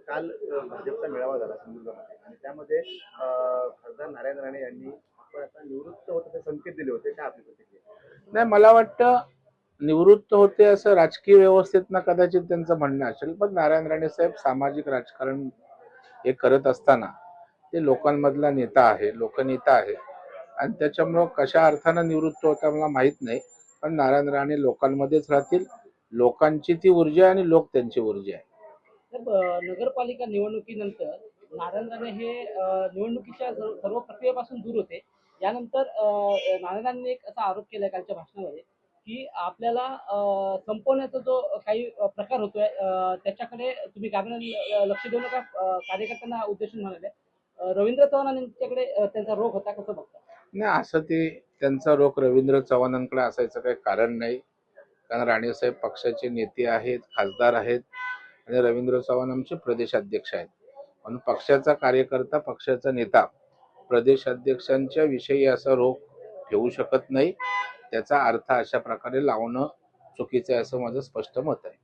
काल भाजपचा मेळावा झाला सिंधुदुर्गमध्ये आणि त्यामध्ये खासदार नारायण राणे यांनी आपण आता निवृत्त होण्याचे संकेत दिले होते. काय आपली प्रतिक्रिया? नाही, मला वाटतं निवृत्त होते असं राजकीय व्यवस्थेतनं कदाचित त्यांचं म्हणणं असेल, पण नारायण राणे साहेब सामाजिक राजकारण हे करत असताना ते लोकांमधला नेता आहे, लोकनेता आहे आणि त्याच्यामुळं कशा अर्थानं निवृत्त होता मला माहित नाही, पण नारायण राणे लोकांमध्येच राहतील. लोकांची ती ऊर्जा आणि लोक त्यांची ऊर्जा आहे. नगरपालिका निवडणुकीनंतर नारायण राणे हे निवडणुकीच्या सर्व प्रक्रियेपासून दूर होते. यानंतर नारायण राणेंनी एक असा आरोप केलाय कालच्या भाषणामध्ये की आपल्याला संपवण्याचा जो काही प्रकार होतोय त्याच्याकडे तुम्ही गांभीर्याने लक्ष देऊ नका, कार्यकर्त्यांना उद्देशून म्हणाले. रवींद्र चव्हाण यांच्याकडे त्यांचा रोख होता, कसं बघता? नाही, असं ते त्यांचा रोख रवींद्र चव्हाणांकडे असायचं काही कारण नाही. कारण राणेसाहेब पक्षाचे नेते आहेत, खासदार आहेत आणि रवींद्र चव्हाण आमचे प्रदेशाध्यक्ष आहेत. म्हणून पक्षाचा कार्यकर्ता, पक्षाचा नेता प्रदेशाध्यक्षांच्या विषयी असा रोख ठेवू शकत नाही. त्याचा अर्थ अशा प्रकारे लावणं चुकीचं आहे असं माझं स्पष्ट मत आहे.